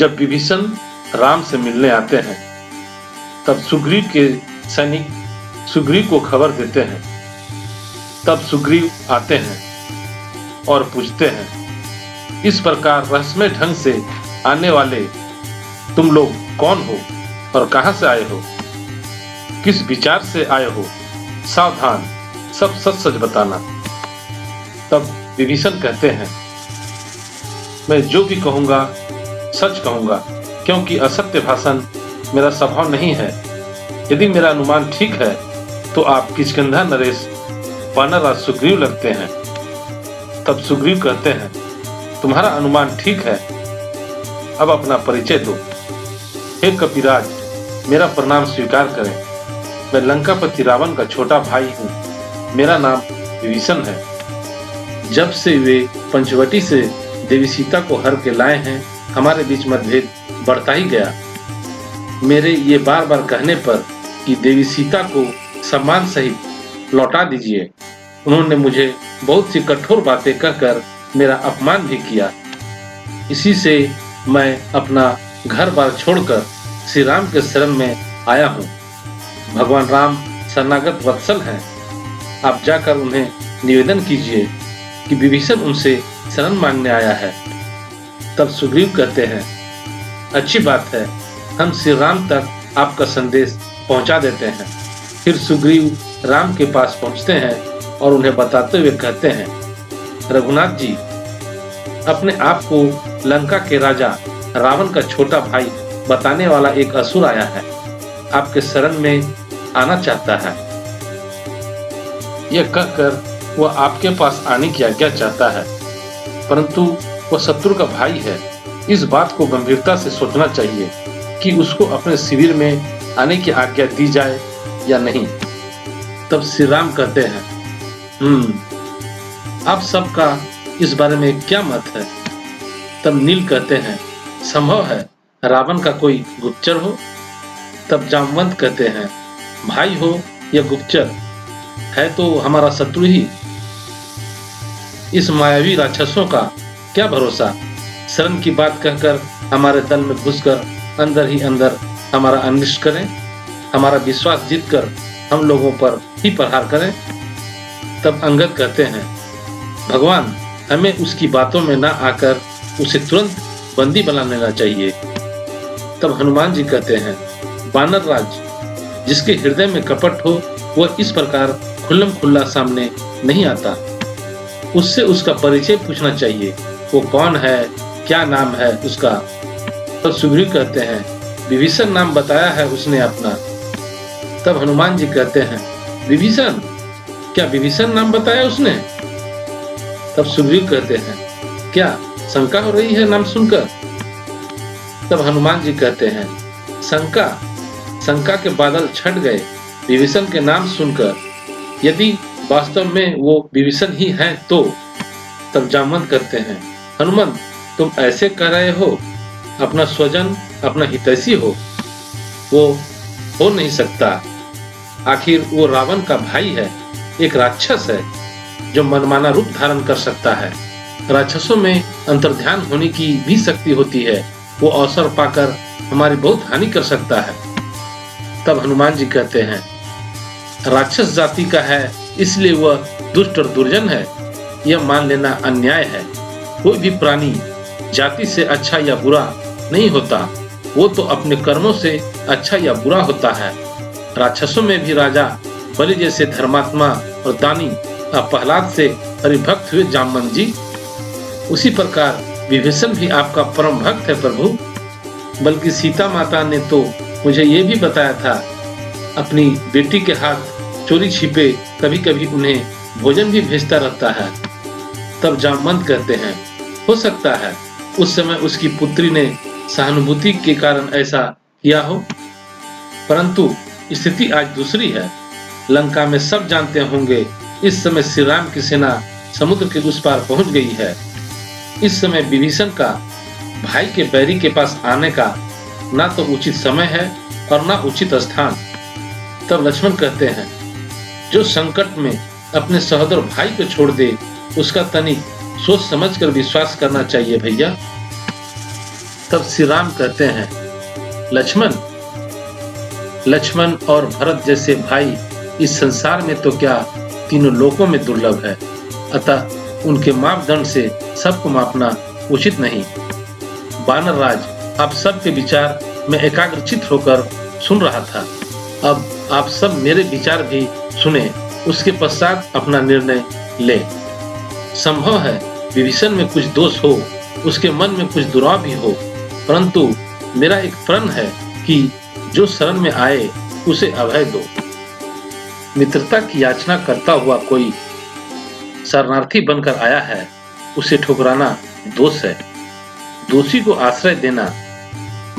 जब विभीषण राम से मिलने आते हैं तब सुग्रीव के सैनिक सुग्रीव को खबर देते हैं। तब सुग्रीव आते हैं और पूछते हैं, इस प्रकार रहस्यमय ढंग से आने वाले तुम लोग कौन हो और कहां से आए हो? किस विचार से आए हो? सावधान, सब सच सच बताना। तब विभीषण कहते हैं, मैं जो भी कहूंगा सच कहूंगा, क्योंकि असत्य भाषण मेरा स्वभाव नहीं है। यदि मेरा अनुमान ठीक है तो आप किष्किंधा नरेश वानरराज सुग्रीव लगते हैं। तब सुग्रीव कहते हैं, तुम्हारा अनुमान ठीक है, अब अपना परिचय दो। हे कपिराज, मेरा प्रणाम स्वीकार करें। मैं लंकापति रावण का छोटा भाई हूँ। मेरा नाम विभीषण है। जब से वे पंचवटी से देवी सीता को हर के लाए हैं, हमारे बीच मतभेद बढ़ता ही गया। मेरे ये बार बार कहने पर कि देवी सीता को सम्मान सहित लौटा दीजिए, उन्होंने मुझे बहुत सी कठोर बातें कहकर मेरा अपमान भी किया। इसी से मैं अपना घर बार छोड़कर श्री राम के शरण में आया हूँ। भगवान राम शरणागत वत्सल हैं। आप जाकर उन्हें निवेदन कीजिए कि विभीषण उनसे शरण मांगने आया है। तब सुग्रीव कहते हैं, अच्छी बात है, हम श्री राम तक आपका संदेश पहुंचा देते हैं। फिर सुग्रीव राम के पास पहुंचते हैं और उन्हें बताते हुए कहते हैं, रघुनाथ जी, अपने आप को लंका के राजा रावण का छोटा भाई बताने वाला एक असुर आया है, आपके शरण में आना चाहता है। यह कहकर वह आपके पास आने की आज्ञा चाहता है, परंतु वह शत्रु का भाई है। इस बात को गंभीरता से सोचना चाहिए कि उसको अपने शिविर में आने की आज्ञा दी जाए या नहीं। तब श्री राम कहते हैं, आप सबका इस बारे में क्या मत है? तब नील कहते हैं, संभव है रावण का कोई गुप्तचर हो। तब जामवंत कहते हैं, भाई हो या गुप्तचर, है तो हमारा शत्रु ही। इस मायावी राक्षसों का क्या भरोसा? शरण की बात कहकर हमारे दल में घुसकर अंदर ही अंदर हमारा अनिष्ट करें, हमारा विश्वास जीतकर हम लोगों पर ही प्रहार करें। तब अंगद कहते हैं, भगवान, हमें उसकी बातों में ना आकर उसे तुरंत बंदी बना लेना चाहिए। तब हनुमान जी कहते हैं, वानर राज, जिसके हृदय में कपट हो वह इस प्रकार खुल्लम खुल्ला सामने नहीं आता। उससे उसका परिचय पूछना चाहिए, वो कौन है, क्या नाम है उसका। तब सुग्रीव कहते हैं, विभीषण नाम बताया है उसने अपना। तब हनुमान जी कहते हैं, विभीषण? क्या विभीषण नाम बताया उसने? तब सुग्रीव कहते हैं, क्या शंका हो रही है नाम सुनकर? तब हनुमान जी कहते हैं, शंका के बादल छट गए विभीषण के नाम सुनकर। यदि वास्तव में वो विभीषण ही हैं तो। तब जामवंत कहते हैं, हनुमान, तुम ऐसे कह रहे हो? अपना स्वजन, अपना हितैषी हो वो नहीं सकता। आखिर वो रावण का भाई है, एक राक्षस है जो मनमाना रूप धारण कर सकता है। राक्षसों में अंतर्ध्यान होने की भी शक्ति होती है। वो अवसर पाकर हमारी बहुत हानि कर सकता है। तब हनुमान जी कहते हैं, राक्षस जाति का है इसलिए वह दुष्ट और दुर्जन है, यह मान लेना अन्याय है। कोई भी प्राणी जाति से अच्छा या बुरा नहीं होता, वो तो अपने कर्मों से अच्छा या बुरा होता है। राक्षसों में भी राजा बलि जैसे धर्मात्मा और दानी प्रहलाद से हरिभक्त हुए जामवंत जी, उसी प्रकार विभीषण भी आपका परम भक्त है प्रभु। बल्कि सीता माता ने तो मुझे ये भी बताया था, अपनी बेटी के हाथ चोरी छिपे कभी कभी उन्हें भोजन भी भेजता रहता है। तब जामवंत कहते हैं, हो सकता है उस समय उसकी पुत्री ने सहानुभूति के कारण ऐसा किया हो, परंतु स्थिति आज दूसरी है। लंका में सब जानते होंगे इस समय श्री राम की सेना समुद्र के उस पार पहुंच गई है। इस समय विभीषण का भाई के बैरी के पास आने का ना तो उचित समय है और ना उचित स्थान। तब लक्ष्मण कहते हैं, जो संकट में अपने सहोदर भाई को छोड़ दे उसका तनिक सोच समझकर विश्वास करना चाहिए भैया। तब श्री राम कहते हैं, लक्ष्मण, लक्ष्मण और भरत जैसे भाई इस संसार में तो क्या तीनों लोकों में दुर्लभ है, अतः उनके मापदंड से सबको मापना उचित नहीं। वानर राज, आप सबके विचार में एकाग्रचित होकर सुन रहा था। अब आप सब मेरे विचार भी सुने, उसके पश्चात अपना निर्णय ले। संभव है विभीषण में कुछ दोष हो, उसके मन में कुछ दुराव भी हो, परंतु मेरा एक प्रण है कि जो शरण में आए उसे अभय दो। मित्रता की याचना करता हुआ कोई शरणार्थी बनकर आया है, उसे ठुकराना दोष है। दोषी को आश्रय देना,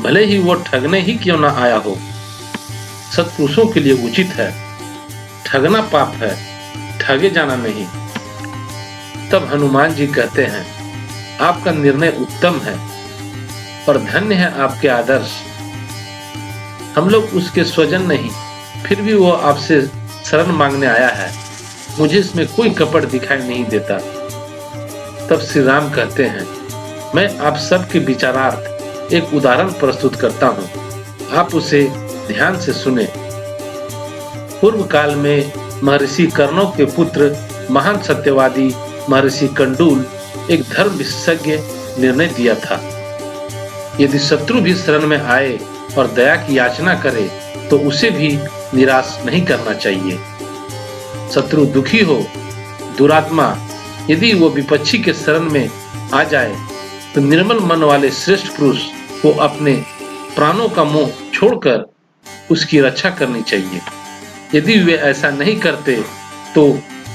भले ही वो ठगने ही क्यों ना आया हो, सत्पुरुषों के लिए उचित है। ठगना पाप है, ठगे जाना नहीं। तब हनुमान जी कहते हैं, आपका निर्णय उत्तम है और धन्य है आपके आदर्श। हम लोग उसके स्वजन नहीं, फिर भी वो आपसे शरण मांगने आया है। मुझे इसमें कोई कपट दिखाई नहीं देता। तब श्री राम कहते हैं, मैं आप सबके विचारार्थ एक उदाहरण प्रस्तुत करता हूँ, आप उसे ध्यान से सुने। पूर्व काल में महर्षि कर्णों के पुत्र महान सत्यवादी महर्षि कंडूल एक धर्म विशेषज्ञ निर्णय दिया था, यदि शत्रु भी शरण में आए और दया की याचना करे तो उसे भी निराश नहीं करना चाहिए। शत्रु दुखी हो, दुरात्मा, यदि वो विपक्षी के शरण में आ जाए तो निर्मल मन वाले श्रेष्ठ पुरुष को अपने प्राणों का मोह छोड़कर उसकी रक्षा करनी चाहिए। यदि वे ऐसा नहीं करते तो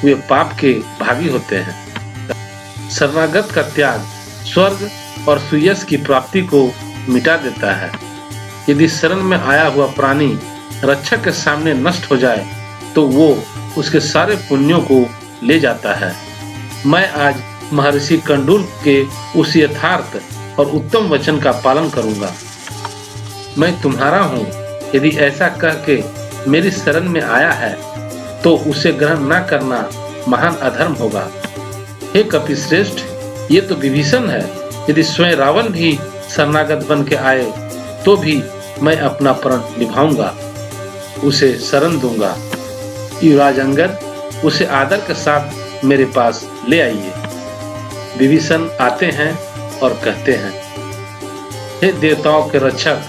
वे पाप के भागी होते हैं। शरणागत का त्याग स्वर्ग और सुयश की प्राप्ति को मिटा देता है। यदि शरण में आया हुआ प्राणी रक्षक के सामने नष्ट हो जाए तो वो उसके सारे पुण्यों को ले जाता है। मैं आज महर्षि कंडूल के उस यथार्थ और उत्तम वचन का पालन करूंगा। मैं तुम्हारा हूँ, यदि ऐसा कह के मेरी शरण में आया है तो उसे ग्रहण न करना महान अधर्म होगा। हे कपिश्रेष्ठ, ये तो विभीषण है। यदि स्वयं रावण भी शरणागत बन के आए तो भी मैं अपना प्रण निभाऊंगा, उसे शरण दूंगा। युवराज अंगद, उसे आदर के साथ मेरे पास ले आइए। विभीषण आते हैं और कहते हैं, हे देवताओं के रक्षक,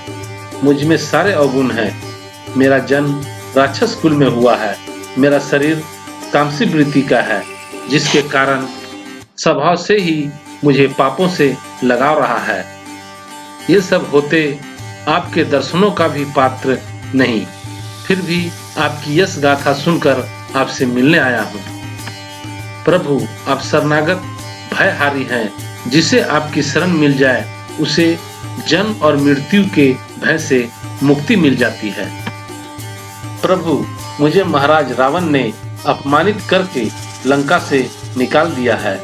मुझ में सारे अवगुण हैं। मेरा जन्म राक्षस कुल में हुआ है। मेरा शरीर तामसी वृत्ति का है, जिसके कारण स्वभाव से ही मुझे पापों से लगाव रहा है। ये सब होते आपके दर्शनों का भी पात्र नहीं, फिर भी आपकी यश गाथा सुनकर आपसे मिलने आया हूँ। प्रभु, आप शरणागत भयहारी हैं। जिसे आपकी शरण मिल जाए उसे जन्म और मृत्यु के भय से मुक्ति मिल जाती है। प्रभु, मुझे महाराज रावण ने अपमानित करके लंका से निकाल दिया है।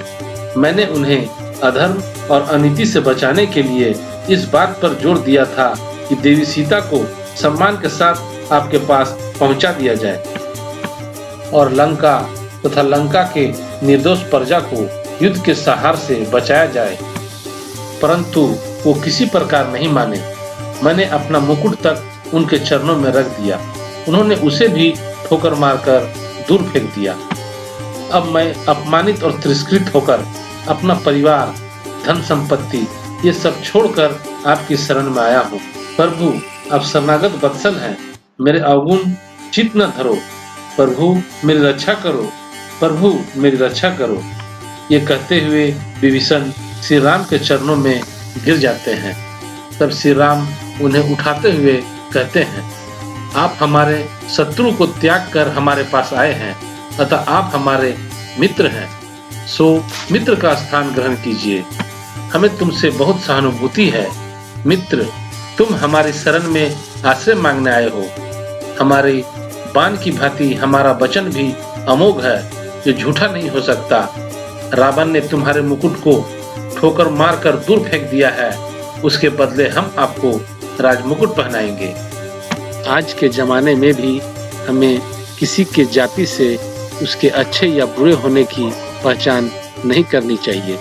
मैंने उन्हें अधर्म और अनीति से बचाने के लिए इस बात पर जोर दिया था कि देवी सीता को सम्मान के साथ आपके पास पहुंचा दिया जाए और लंका तथा लंका के निर्दोष प्रजा को युद्ध के सहारे से बचाया जाए, परंतु वो किसी प्रकार नहीं माने। मैंने अपना मुकुट तक उनके चरणों में रख दिया, उन्होंने उसे भी ठोकर मारकर दूर फेंक दिया। अब मैं अपमानित और तिरस्कृत होकर अपना परिवार, धन संपत्ति ये सब छोड़कर आपकी शरण में आया हूँ। प्रभु, आप शरणागत वत्सल हैं, मेरे अवगुण चित्त न धरो। प्रभु, मेरी रक्षा करो। प्रभु, मेरी रक्षा करो। ये कहते हुए विभीषण श्री राम के चरणों में गिर जाते हैं। तब श्री राम उन्हें उठाते हुए कहते हैं, आप हमारे शत्रु को त्याग कर हमारे पास आए हैं, अतः आप हमारे मित्र हैं, सो मित्र का स्थान ग्रहण कीजिए। हमें तुमसे बहुत सहानुभूति है। मित्र, तुम हमारी शरण में आश्रय मांगने आए हो। हमारी बाण की भांति हमारा वचन भी अमोघ है, जो झूठा नहीं हो सकता। रावण ने तुम्हारे मुकुट को ठोकर मारकर दूर फेंक दिया है, उसके बदले हम आपको राजमुकुट पहनाएंगे। आज के जमाने में भी हमें किसी के जाति से उसके अच्छे या बुरे होने की पहचान नहीं करनी चाहिए।